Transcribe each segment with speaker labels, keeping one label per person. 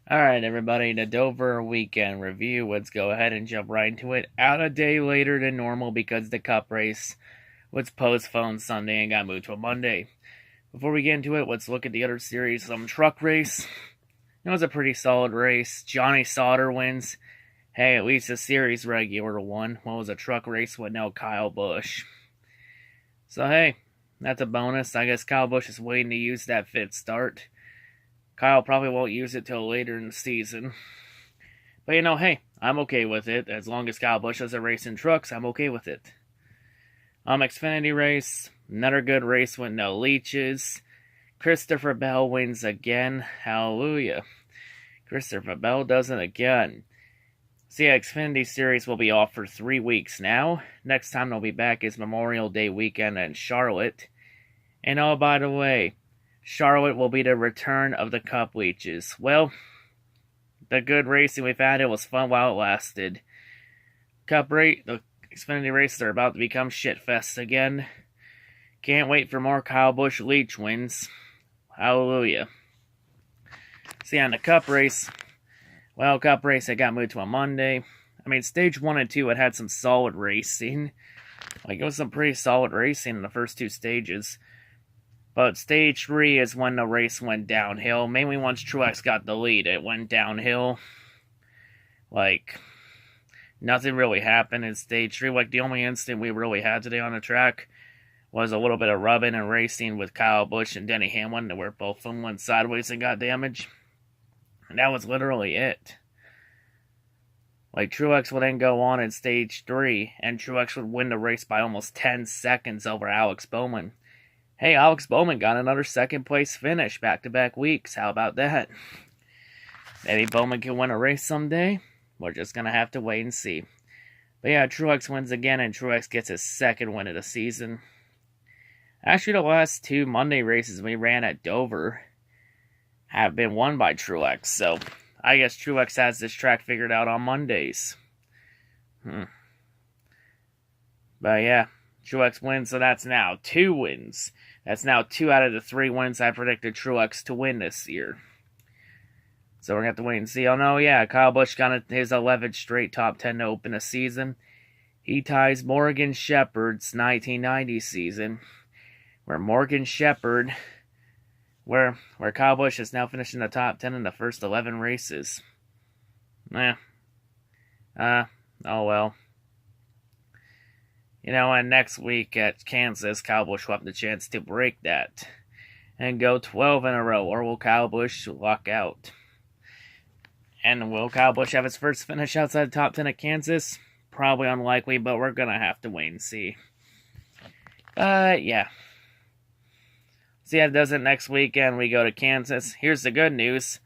Speaker 1: Alright, everybody, the Dover weekend review. Let's go ahead and jump right into it. Out a day later than normal because the Cup race was postponed Sunday and got moved to a Monday. Before we get into it, let's look at the other series. Some truck race. It was a pretty solid race. Johnny Sauter wins. Hey, at least the series regular won. What was a truck race with no Kyle Busch? So, hey, that's a bonus. I guess Kyle Busch is waiting to use that fifth start. Kyle probably won't use it till later in the season. But hey, I'm okay with it. As long as Kyle Busch doesn't race in trucks, I'm okay with it. Xfinity race, another good race with no leeches. Christopher Bell wins again. Hallelujah. Christopher Bell does it again. See, Xfinity Series will be off for 3 weeks now. Next time they'll be back is Memorial Day weekend in Charlotte. And oh, by the way, Charlotte will be the return of the Cup leeches. Well, the good racing we've had, it was fun while it lasted. The Xfinity races are about to become shitfests again. Can't wait for more Kyle Busch leech wins. Hallelujah. See, on the Cup race, it got moved to a Monday. Stage 1 and 2, it had some solid racing. It was some pretty solid racing in the first two stages. But stage 3 is when the race went downhill. Mainly once Truex got the lead, it went downhill. Nothing really happened in stage 3. The only incident we really had today on the track was a little bit of rubbing and racing with Kyle Busch and Denny Hamlin, where both of them went sideways and got damaged. And that was literally it. Truex would then go on in stage 3, and Truex would win the race by almost 10 seconds over Alex Bowman. Hey, Alex Bowman got another second-place finish back-to-back weeks. How about that? Maybe Bowman can win a race someday. We're just going to have to wait and see. But yeah, Truex wins again, and Truex gets his second win of the season. Actually, the last two Monday races we ran at Dover have been won by Truex, so I guess Truex has this track figured out on Mondays. But yeah, Truex wins, so that's now 2 wins. That's now 2 out of the 3 wins I predicted Truex to win this year. So we're going to have to wait and see. Oh no, yeah, Kyle Busch got his 11th straight top 10 to open the season. He ties Morgan Shepherd's 1990 season, where Kyle Busch is now finishing the top 10 in the first 11 races. Oh well. And next week at Kansas, Kyle Busch will have the chance to break that and go 12 in a row, or will Kyle Busch luck out? And will Kyle Busch have his first finish outside the top 10 at Kansas? Probably unlikely, but we're going to have to wait and see. Yeah. See how it does it next weekend. We go to Kansas. Here's the good news.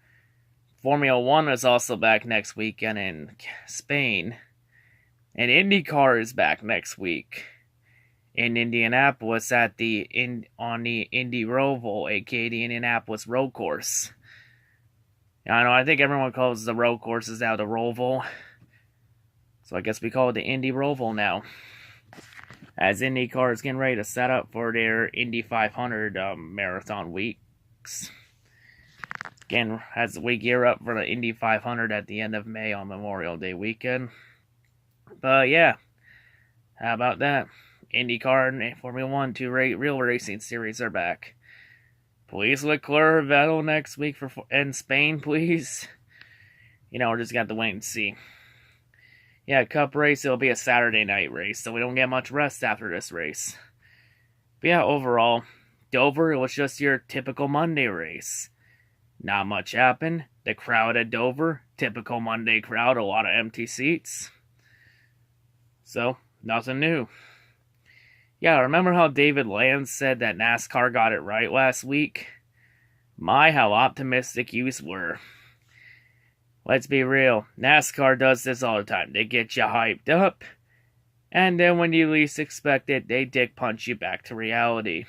Speaker 1: Formula 1 is also back next weekend in Spain. And IndyCar is back next week in Indianapolis on the Indy Roval, aka the Indianapolis Road Course. I know, I think everyone calls the road courses now the Roval. So I guess we call it the Indy Roval now. As IndyCar is getting ready to set up for their Indy 500 marathon weeks. Again, as we gear up for the Indy 500 at the end of May on Memorial Day weekend. But yeah, how about that? IndyCar and Formula 1, 2 real racing series are back. Please Leclerc, Vettel next week in Spain, please. We're just going to have to wait and see. Yeah, Cup race, it'll be a Saturday night race, so we don't get much rest after this race. But yeah, overall, Dover, it was just your typical Monday race. Not much happened. The crowd at Dover, typical Monday crowd, a lot of empty seats. So, nothing new. Yeah, remember how David Land said that NASCAR got it right last week? My, how optimistic yous were. Let's be real, NASCAR does this all the time. They get you hyped up, and then when you least expect it, they dick punch you back to reality.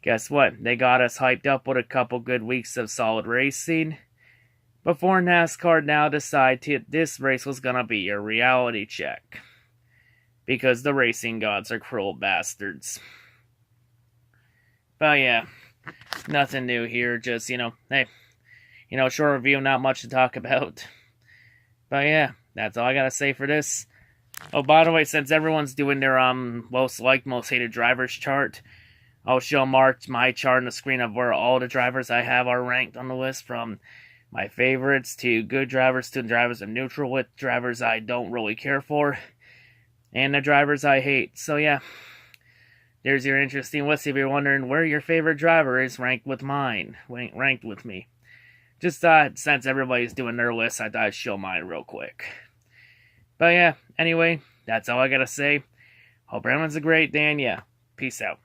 Speaker 1: Guess what? They got us hyped up with a couple good weeks of solid racing, before NASCAR now decided this race was gonna be your reality check. Because the racing gods are cruel bastards. But yeah, nothing new here. Just, hey, short review, not much to talk about. But yeah, that's all I gotta say for this. Oh, by the way, since everyone's doing their most liked, most hated drivers chart, I'll show Mark my chart on the screen of where all the drivers I have are ranked on the list, from my favorites to good drivers to drivers I'm neutral with, drivers I don't really care for, and the drivers I hate. So yeah, there's your interesting list if you're wondering where your favorite driver is ranked with mine, ranked with me. Just since everybody's doing their list, I thought I'd show mine real quick. But yeah, anyway, that's all I gotta say. Hope everyone's a great day, and yeah, peace out.